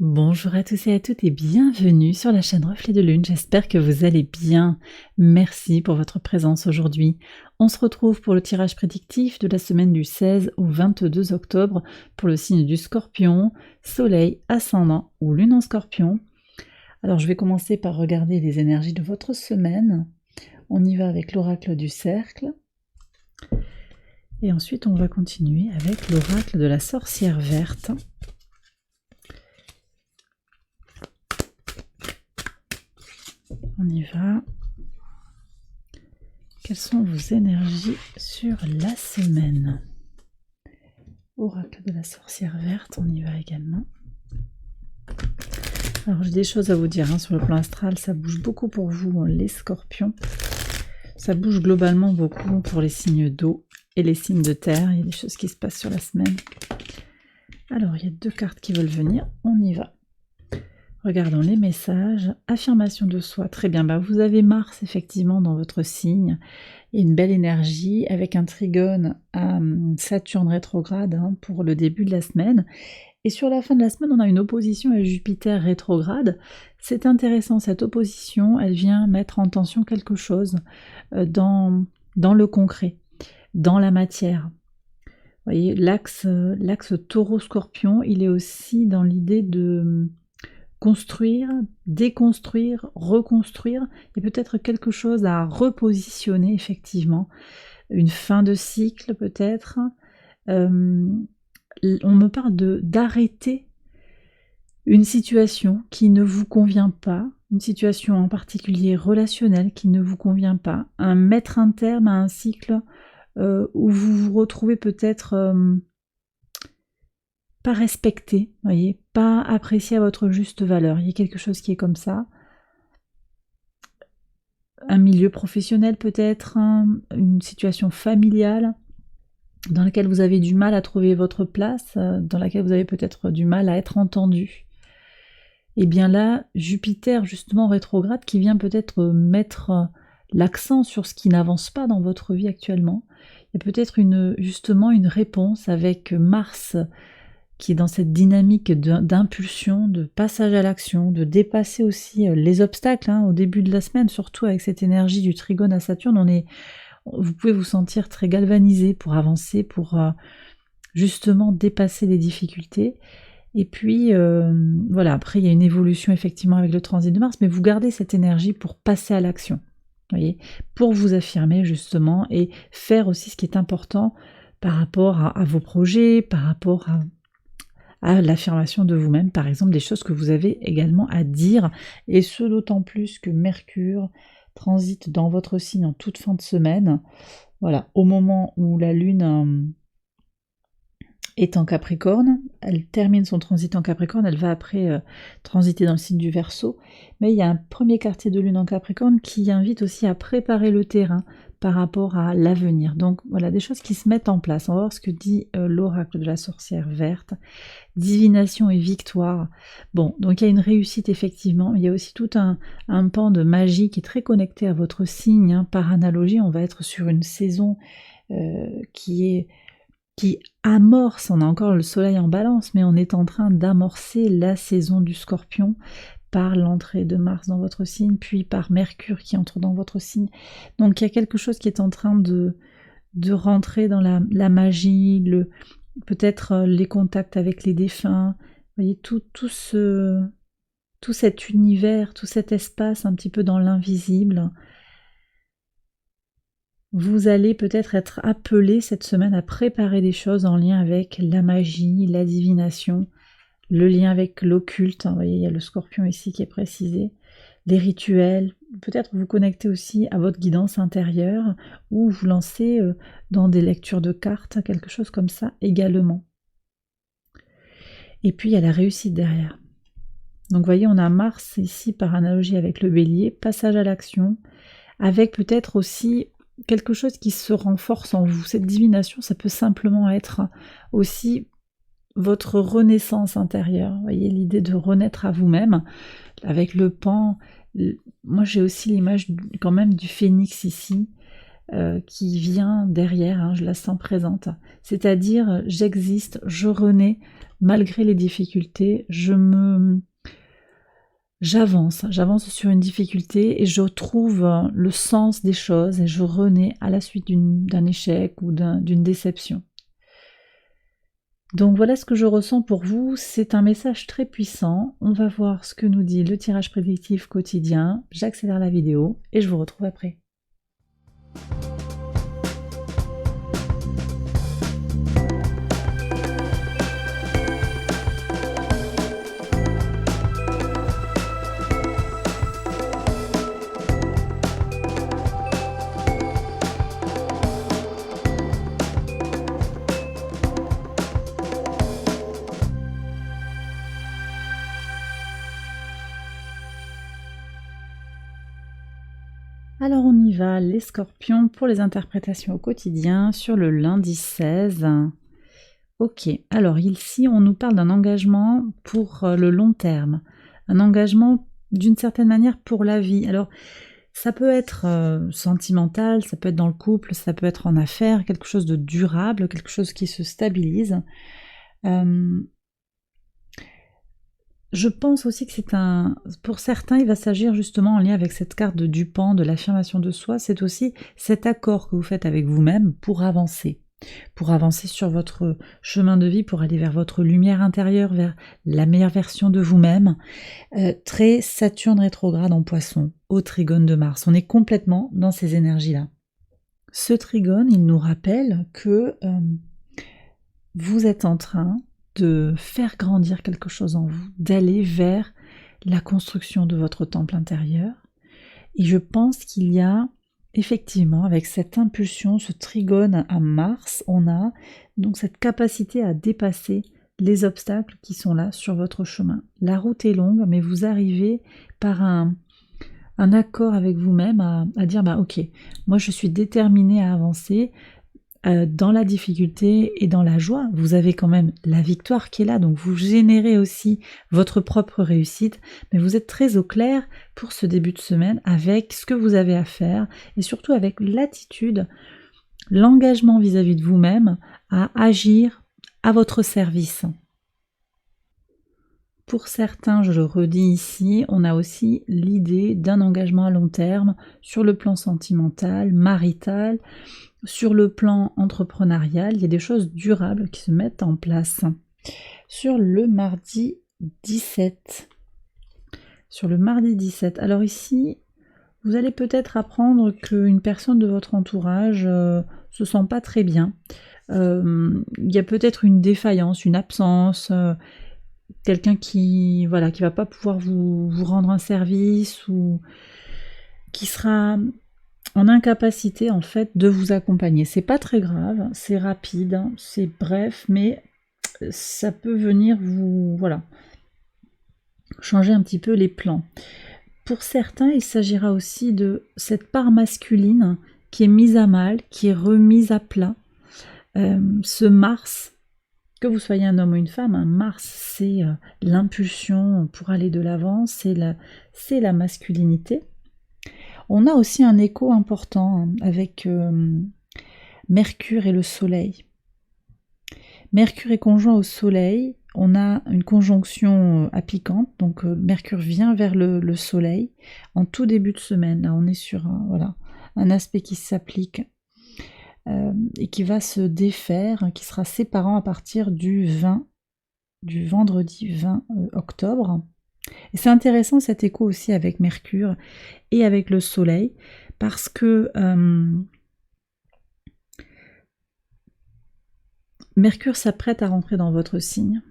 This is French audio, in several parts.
Bonjour à tous et à toutes et bienvenue sur la chaîne Reflet de Lune, j'espère que vous allez bien. Merci pour votre présence aujourd'hui. On se retrouve pour le tirage prédictif de la semaine du 16 au 22 octobre pour le signe du Scorpion, Soleil, Ascendant ou Lune en Scorpion. Alors je vais commencer par regarder les énergies de votre semaine. On y va avec l'oracle du cercle. Et ensuite on va continuer avec l'oracle de la sorcière verte. On y va. Quelles sont vos énergies sur la semaine? Oracle de la sorcière verte, on y va également. Alors j'ai des choses à vous dire sur le plan astral, ça bouge beaucoup pour vous les scorpions. Ça bouge globalement beaucoup pour les signes d'eau et les signes de terre, il y a des choses qui se passent sur la semaine. Alors il y a deux cartes qui veulent venir, on y va. Regardons les messages. Affirmation de soi, très bien. Vous avez Mars effectivement dans votre signe et une belle énergie avec un trigone à Saturne rétrograde pour le début de la semaine. Et sur la fin de la semaine, on a une opposition à Jupiter rétrograde. C'est intéressant, cette opposition, elle vient mettre en tension quelque chose dans le concret, dans la matière. Vous voyez, l'axe taureau-scorpion, il est aussi dans l'idée de construire, déconstruire, reconstruire, il y a peut-être quelque chose à repositionner effectivement, une fin de cycle peut-être. On me parle d'arrêter une situation qui ne vous convient pas, une situation en particulier relationnelle qui ne vous convient pas, mettre un terme à un cycle où vous vous retrouvez peut-être pas respecté, voyez, pas apprécié à votre juste valeur. Il y a quelque chose qui est comme ça. Un milieu professionnel peut-être, une situation familiale dans laquelle vous avez du mal à trouver votre place, dans laquelle vous avez peut-être du mal à être entendu. Et bien là, Jupiter justement rétrograde qui vient peut-être mettre l'accent sur ce qui n'avance pas dans votre vie actuellement. Il y a peut-être justement une réponse avec Mars qui est dans cette dynamique d'impulsion, de passage à l'action, de dépasser aussi les obstacles au début de la semaine, surtout avec cette énergie du trigone à Saturne, vous pouvez vous sentir très galvanisé pour avancer, pour justement dépasser les difficultés. Et puis voilà, après il y a une évolution effectivement avec le transit de Mars, mais vous gardez cette énergie pour passer à l'action, voyez, pour vous affirmer justement et faire aussi ce qui est important par rapport à vos projets, par rapport à l'affirmation de vous-même, par exemple, des choses que vous avez également à dire, et ce d'autant plus que Mercure transite dans votre signe en toute fin de semaine, voilà, au moment où la Lune est en Capricorne, elle termine son transit en Capricorne, elle va après transiter dans le signe du Verseau, mais il y a un premier quartier de Lune en Capricorne qui invite aussi à préparer le terrain par rapport à l'avenir. Donc voilà, des choses qui se mettent en place. On va voir ce que dit l'oracle de la sorcière verte. Divination et victoire. Bon, donc il y a une réussite effectivement, il y a aussi tout un pan de magie qui est très connecté à votre signe. Par analogie, on va être sur une saison qui amorce, on a encore le soleil en balance, mais on est en train d'amorcer la saison du Scorpion par l'entrée de Mars dans votre signe, puis par Mercure qui entre dans votre signe. Donc il y a quelque chose qui est en train de rentrer dans la magie, peut-être les contacts avec les défunts, vous voyez, tout cet univers, tout cet espace un petit peu dans l'invisible. Vous allez peut-être être appelé cette semaine à préparer des choses en lien avec la magie, la divination, le lien avec l'occulte, vous voyez, il y a le Scorpion ici qui est précisé, les rituels, peut-être vous connecter aussi à votre guidance intérieure ou vous lancer dans des lectures de cartes, quelque chose comme ça également. Et puis il y a la réussite derrière. Donc vous voyez, on a Mars ici par analogie avec le Bélier, passage à l'action, avec peut-être aussi quelque chose qui se renforce en vous. Cette divination, ça peut simplement être aussi votre renaissance intérieure. Vous voyez, l'idée de renaître à vous-même, avec le pan. Moi, j'ai aussi l'image quand même du phénix ici, qui vient derrière, hein, je la sens présente. C'est-à-dire, j'existe, je renais, malgré les difficultés, j'avance sur une difficulté et je trouve le sens des choses et je renais à la suite d'un échec ou d'une déception. Donc voilà ce que je ressens pour vous, c'est un message très puissant. On va voir ce que nous dit le tirage prédictif quotidien. J'accélère la vidéo et je vous retrouve après. Alors on y va, les scorpions, pour les interprétations au quotidien sur le lundi 16. Ok, alors ici on nous parle d'un engagement pour le long terme, un engagement d'une certaine manière pour la vie. Alors ça peut être sentimental, ça peut être dans le couple, ça peut être en affaires, quelque chose de durable, quelque chose qui se stabilise. Je pense aussi que pour certains, il va s'agir justement en lien avec cette carte de Dupan, de l'affirmation de soi, c'est aussi cet accord que vous faites avec vous-même pour avancer sur votre chemin de vie, pour aller vers votre lumière intérieure, vers la meilleure version de vous-même. Très Saturne rétrograde en Poisson, au trigone de Mars. On est complètement dans ces énergies-là. Ce trigone, il nous rappelle que vous êtes en train de faire grandir quelque chose en vous, d'aller vers la construction de votre temple intérieur. Et je pense qu'il y a effectivement, avec cette impulsion, ce trigone à Mars, on a donc cette capacité à dépasser les obstacles qui sont là sur votre chemin. La route est longue, mais vous arrivez par un accord avec vous-même à dire bah ok, moi je suis déterminée à avancer dans la difficulté et dans la joie. Vous avez quand même la victoire qui est là, donc vous générez aussi votre propre réussite, mais vous êtes très au clair pour ce début de semaine avec ce que vous avez à faire et surtout avec l'attitude, l'engagement vis-à-vis de vous-même à agir à votre service. Pour certains, je le redis ici, on a aussi l'idée d'un engagement à long terme sur le plan sentimental, marital, sur le plan entrepreneurial. Il y a des choses durables qui se mettent en place. Sur le mardi 17. Alors ici, vous allez peut-être apprendre qu'une personne de votre entourage se sent pas très bien. Il y a peut-être une défaillance, une absence, quelqu'un qui va pas pouvoir vous rendre un service ou qui sera en incapacité en fait de vous accompagner. C'est pas très grave, c'est rapide, hein, c'est bref, mais ça peut venir vous changer un petit peu les plans. Pour certains, il s'agira aussi de cette part masculine qui est mise à mal, qui est remise à plat. Ce Mars, que vous soyez un homme ou une femme, un Mars, c'est l'impulsion pour aller de l'avant, c'est la masculinité. On a aussi un écho important avec Mercure et le Soleil. Mercure est conjoint au Soleil, on a une conjonction appliquante, donc Mercure vient vers le Soleil en tout début de semaine. Là, on est sur un aspect qui s'applique et qui va se défaire, qui sera séparant à partir du vendredi 20 octobre. Et c'est intéressant cet écho aussi avec Mercure et avec le Soleil, parce que Mercure s'apprête à rentrer dans votre signe.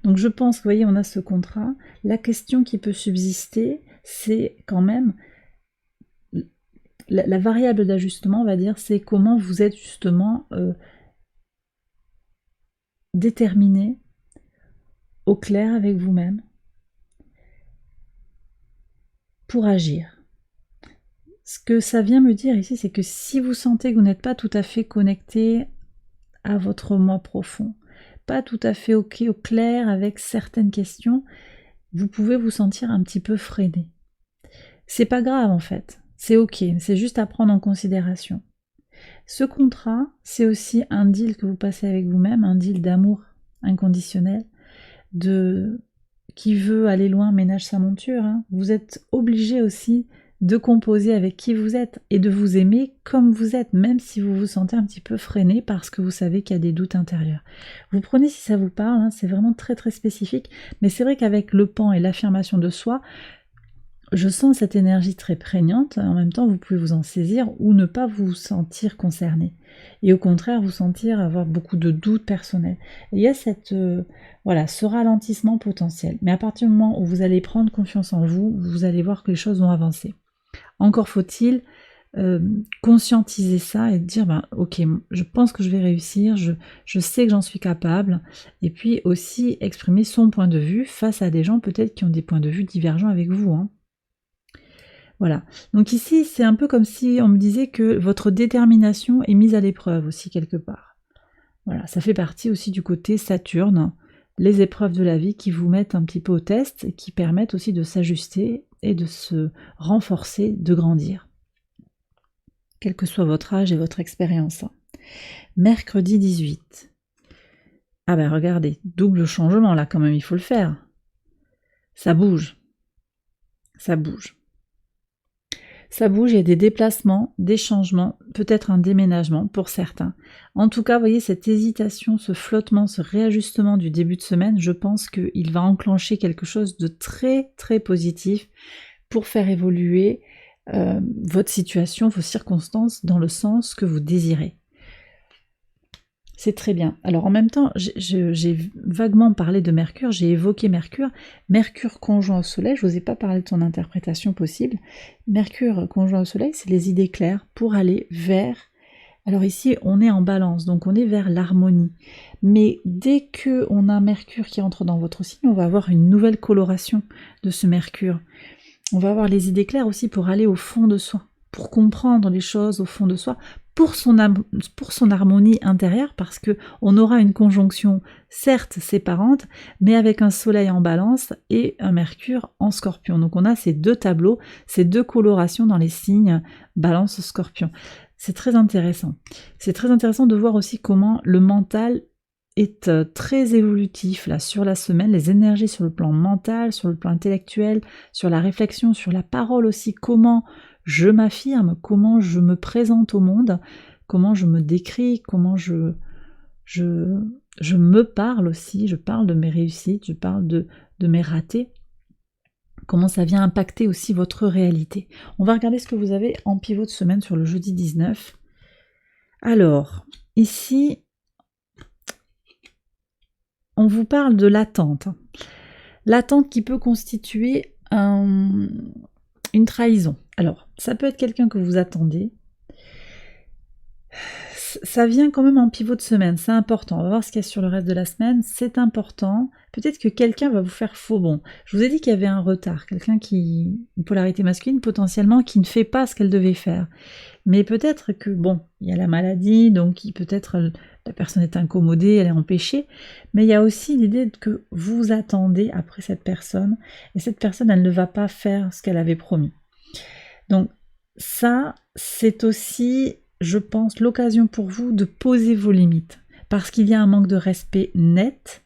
Donc je pense, vous voyez, on a ce contrat. La question qui peut subsister, c'est quand même la variable d'ajustement, on va dire, c'est comment vous êtes justement déterminé, au clair avec vous-même, pour agir. Ce que ça vient me dire ici, c'est que si vous sentez que vous n'êtes pas tout à fait connecté à votre moi profond, pas tout à fait au clair avec certaines questions, vous pouvez vous sentir un petit peu freiné. C'est pas grave en fait, c'est ok, c'est juste à prendre en considération. Ce contrat, c'est aussi un deal que vous passez avec vous-même, un deal d'amour inconditionnel, qui veut aller loin ménage sa monture. Hein. Vous êtes obligé aussi de composer avec qui vous êtes et de vous aimer comme vous êtes, même si vous vous sentez un petit peu freiné parce que vous savez qu'il y a des doutes intérieurs. Vous prenez si ça vous parle, hein, c'est vraiment très très spécifique, mais c'est vrai qu'avec le pan et l'affirmation de soi, je sens cette énergie très prégnante, en même temps vous pouvez vous en saisir ou ne pas vous sentir concerné. Et au contraire vous sentir avoir beaucoup de doutes personnels. Et il y a ce ralentissement potentiel. Mais à partir du moment où vous allez prendre confiance en vous, vous allez voir que les choses vont avancer. Encore faut-il conscientiser ça et dire ok, je pense que je vais réussir, je sais que j'en suis capable, et puis aussi exprimer son point de vue face à des gens peut-être qui ont des points de vue divergents avec vous. Hein. Voilà. Donc ici, c'est un peu comme si on me disait que votre détermination est mise à l'épreuve aussi quelque part. Voilà, ça fait partie aussi du côté Saturne, les épreuves de la vie qui vous mettent un petit peu au test et qui permettent aussi de s'ajuster et de se renforcer, de grandir. Quel que soit votre âge et votre expérience. Mercredi 18. Ah ben regardez, double changement là quand même, il faut le faire. Ça bouge. Ça bouge. Ça bouge, il y a des déplacements, des changements, peut-être un déménagement pour certains. En tout cas, vous voyez, cette hésitation, ce flottement, ce réajustement du début de semaine, je pense qu'il va enclencher quelque chose de très très positif pour faire évoluer votre situation, vos circonstances dans le sens que vous désirez. C'est très bien. Alors en même temps, j'ai vaguement parlé de Mercure, j'ai évoqué Mercure. Mercure conjoint au Soleil, je vous ai pas parlé de son interprétation possible. Mercure conjoint au Soleil, c'est les idées claires pour aller vers... Alors ici, on est en balance, donc on est vers l'harmonie. Mais dès qu'on a Mercure qui entre dans votre signe, on va avoir une nouvelle coloration de ce Mercure. On va avoir les idées claires aussi pour aller au fond de soi, pour comprendre les choses au fond de soi, pour son harmonie intérieure, parce que on aura une conjonction certes séparante, mais avec un soleil en balance et un mercure en scorpion. Donc on a ces deux tableaux, ces deux colorations dans les signes balance scorpion. C'est très intéressant. C'est très intéressant de voir aussi comment le mental est très évolutif là sur la semaine, les énergies sur le plan mental, sur le plan intellectuel, sur la réflexion, sur la parole aussi, comment je m'affirme, comment je me présente au monde, comment je me décris, comment je me parle aussi, je parle de mes réussites, je parle de mes ratés, comment ça vient impacter aussi votre réalité. On va regarder ce que vous avez en pivot de semaine sur le jeudi 19. Alors, ici, on vous parle de l'attente. L'attente qui peut constituer une trahison. Alors, ça peut être quelqu'un que vous attendez. Ça vient quand même en pivot de semaine, c'est important. On va voir ce qu'il y a sur le reste de la semaine, c'est important. Peut-être que quelqu'un va vous faire faux bond. Je vous ai dit qu'il y avait un retard, quelqu'un une polarité masculine potentiellement qui ne fait pas ce qu'elle devait faire. Mais peut-être que, il y a la maladie, donc peut-être la personne est incommodée, elle est empêchée, mais il y a aussi l'idée que vous attendez après cette personne, et cette personne, elle ne va pas faire ce qu'elle avait promis. Donc ça, c'est aussi, je pense, l'occasion pour vous de poser vos limites, parce qu'il y a un manque de respect net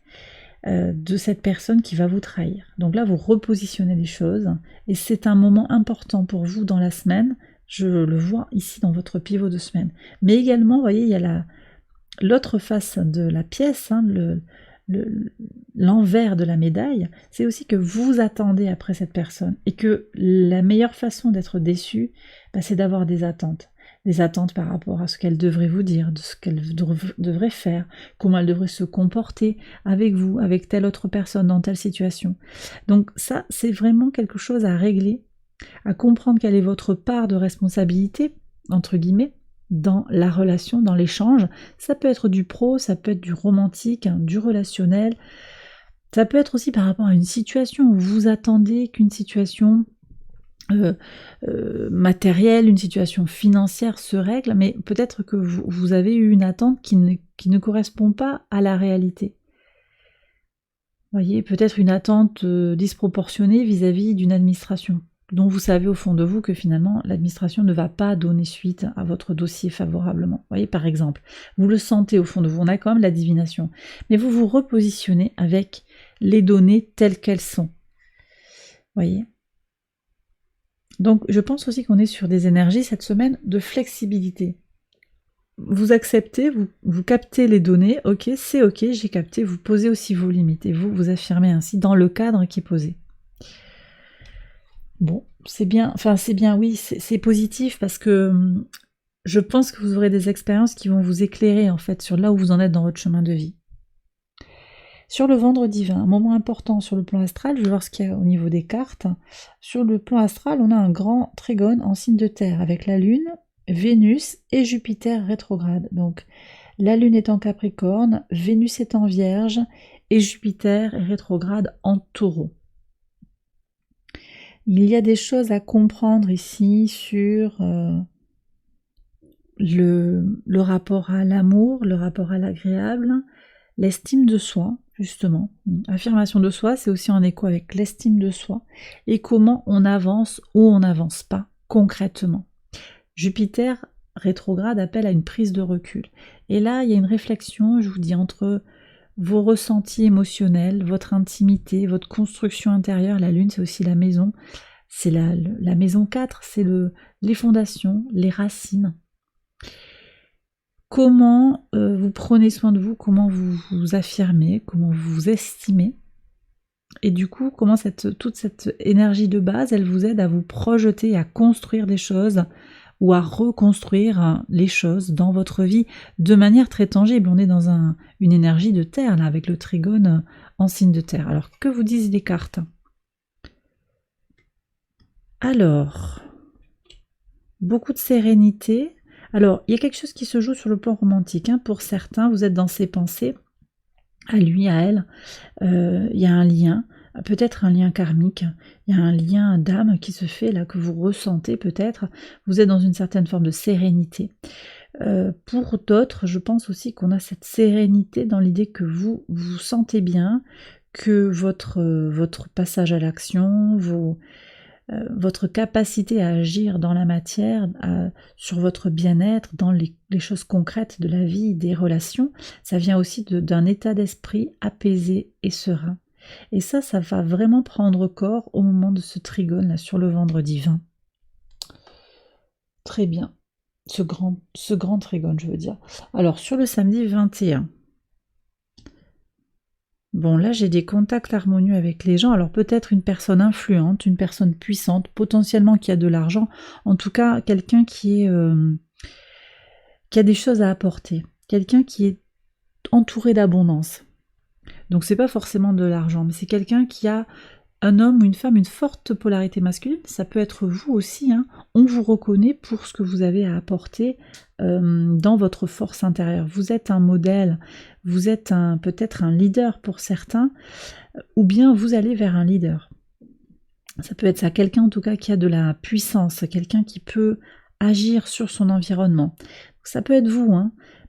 de cette personne qui va vous trahir. Donc là, vous repositionnez les choses, et c'est un moment important pour vous dans la semaine. Je le vois ici dans votre pivot de semaine. Mais également, vous voyez, il y a l'autre face de la pièce, hein, l'envers de la médaille, c'est aussi que vous attendez après cette personne et que la meilleure façon d'être déçu, c'est d'avoir des attentes par rapport à ce qu'elle devrait vous dire, de ce qu'elle devrait faire, comment elle devrait se comporter avec vous, avec telle autre personne dans telle situation. Donc ça, c'est vraiment quelque chose à régler, à comprendre quelle est votre part de responsabilité, entre guillemets, dans la relation, dans l'échange. Ça peut être du pro, ça peut être du romantique, du relationnel. Ça peut être aussi par rapport à une situation où vous attendez qu'une situation matérielle, une situation financière se règle, mais peut-être que vous avez eu une attente qui ne correspond pas à la réalité. Vous voyez, peut-être une attente disproportionnée vis-à-vis d'une administration. dont vous savez au fond de vous que finalement l'administration ne va pas donner suite à votre dossier favorablement. Vous voyez, par exemple, vous le sentez au fond de vous, on a quand même la divination, mais vous vous repositionnez avec les données telles qu'elles sont. Vous voyez ? Donc je pense aussi qu'on est sur des énergies cette semaine de flexibilité. Vous acceptez, vous captez les données, ok, c'est ok, j'ai capté, vous posez aussi vos limites et vous affirmez ainsi dans le cadre qui est posé. Bon, c'est bien, enfin c'est bien, oui, c'est positif parce que je pense que vous aurez des expériences qui vont vous éclairer en fait sur là où vous en êtes dans votre chemin de vie. Sur le vendredi 20, un moment important sur le plan astral, je vais voir ce qu'il y a au niveau des cartes. Sur le plan astral, on a un grand trigone en signe de terre avec la Lune, Vénus et Jupiter rétrograde. Donc la Lune est en Capricorne, Vénus est en Vierge et Jupiter est rétrograde en Taureau. Il y a des choses à comprendre ici sur le rapport à l'amour, le rapport à l'agréable, l'estime de soi, justement. Affirmation de soi, c'est aussi en écho avec l'estime de soi et comment on avance ou on n'avance pas concrètement. Jupiter rétrograde appelle à une prise de recul. Et là, il y a une réflexion, je vous dis, entre vos ressentis émotionnels, votre intimité, votre construction intérieure. La Lune, c'est aussi la maison. C'est la maison 4, c'est les fondations, les racines. Comment vous prenez soin de vous, comment vous vous affirmez, comment vous vous estimez. Et du coup, comment toute cette énergie de base, elle vous aide à vous projeter, à construire des choses ou à reconstruire les choses dans votre vie de manière très tangible. On est dans une énergie de terre, là, avec le trigone en signe de terre. Alors, que vous disent les cartes ? Alors, beaucoup de sérénité. Alors, il y a quelque chose qui se joue sur le plan romantique. Pour certains, vous êtes dans ses pensées, à lui, à elle. Il y a un lien, peut-être un lien karmique. Il y a un lien d'âme qui se fait là, que vous ressentez peut-être. Vous êtes dans une certaine forme de sérénité. Pour d'autres, je pense aussi qu'on a cette sérénité dans l'idée que vous vous sentez bien, que votre passage à l'action, votre capacité à agir dans la matière, sur votre bien-être, dans les choses concrètes de la vie, des relations, ça vient aussi d'un état d'esprit apaisé et serein. Et ça va vraiment prendre corps au moment de ce trigone là sur le vendredi 20. Très bien. Ce grand trigone, je veux dire. Alors, sur le samedi 21, bon, là, j'ai des contacts harmonieux avec les gens. Alors, peut-être une personne influente, une personne puissante, potentiellement qui a de l'argent. En tout cas, quelqu'un qui a des choses à apporter. Quelqu'un qui est entouré d'abondance. Donc, c'est pas forcément de l'argent, mais c'est quelqu'un qui a un homme ou une femme, une forte polarité masculine. Ça peut être vous aussi. On vous reconnaît pour ce que vous avez à apporter dans votre force intérieure. Vous êtes un modèle, vous êtes peut-être un leader pour certains, ou bien vous allez vers un leader. Ça peut être ça, quelqu'un en tout cas qui a de la puissance, quelqu'un qui peut agir sur son environnement. Ça peut être vous,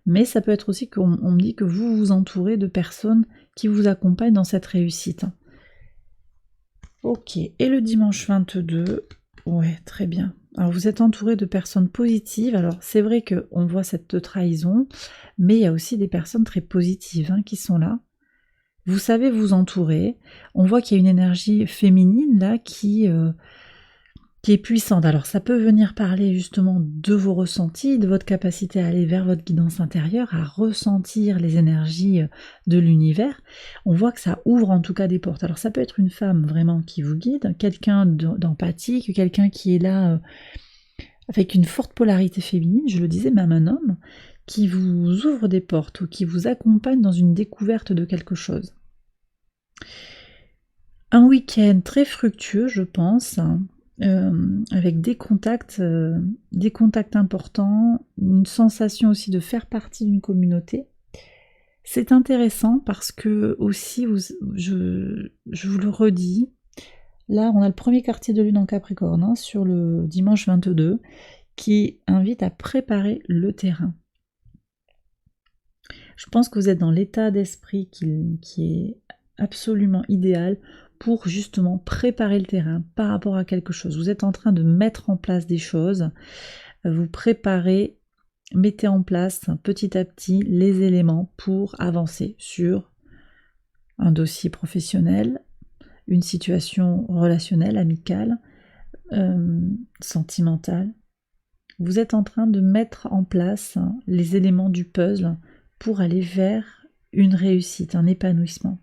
mais ça peut être aussi qu'on me dit que vous vous entourez de personnes qui vous accompagnent dans cette réussite. Ok, et le dimanche 22, ouais, très bien. Alors vous êtes entouré de personnes positives, alors c'est vrai qu'on voit cette trahison, mais il y a aussi des personnes très positives qui sont là. Vous savez vous entourer, on voit qu'il y a une énergie féminine là qui est puissante. Alors ça peut venir parler justement de vos ressentis, de votre capacité à aller vers votre guidance intérieure, à ressentir les énergies de l'univers. On voit que ça ouvre en tout cas des portes. Alors ça peut être une femme vraiment qui vous guide, quelqu'un d'empathique, quelqu'un qui est là avec une forte polarité féminine, je le disais, même un homme, qui vous ouvre des portes ou qui vous accompagne dans une découverte de quelque chose. Un week-end très fructueux, je pense, avec des contacts importants, une sensation aussi de faire partie d'une communauté. C'est intéressant parce que aussi, je vous le redis, là on a le premier quartier de lune en Capricorne sur le dimanche 22 qui invite à préparer le terrain. Je pense que vous êtes dans l'état d'esprit qui est absolument idéal pour justement préparer le terrain par rapport à quelque chose. Vous êtes en train de mettre en place des choses, vous préparez, mettez en place petit à petit les éléments pour avancer sur un dossier professionnel, une situation relationnelle, amicale, sentimentale. Vous êtes en train de mettre en place les éléments du puzzle pour aller vers une réussite, un épanouissement.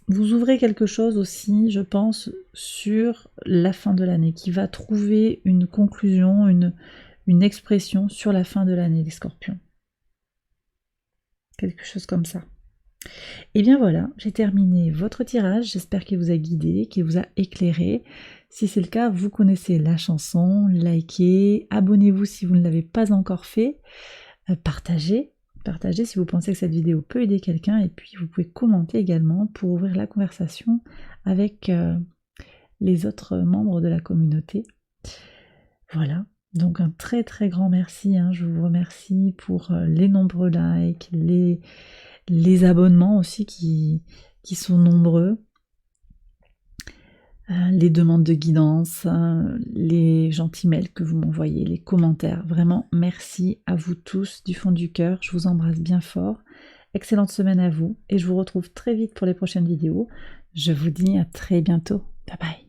Vous ouvrez quelque chose aussi, je pense, sur la fin de l'année, qui va trouver une conclusion, une expression sur la fin de l'année, les scorpions. Quelque chose comme ça. Et bien voilà, j'ai terminé votre tirage, j'espère qu'il vous a guidé, qu'il vous a éclairé. Si c'est le cas, vous connaissez la chanson, likez, abonnez-vous si vous ne l'avez pas encore fait, partagez si vous pensez que cette vidéo peut aider quelqu'un, et puis vous pouvez commenter également pour ouvrir la conversation avec les autres membres de la communauté. Voilà, donc un très très grand merci, je vous remercie pour les nombreux likes, les abonnements aussi qui sont nombreux, les demandes de guidance, les gentils mails que vous m'envoyez, les commentaires. Vraiment, merci à vous tous du fond du cœur. Je vous embrasse bien fort. Excellente semaine à vous et je vous retrouve très vite pour les prochaines vidéos. Je vous dis à très bientôt. Bye bye.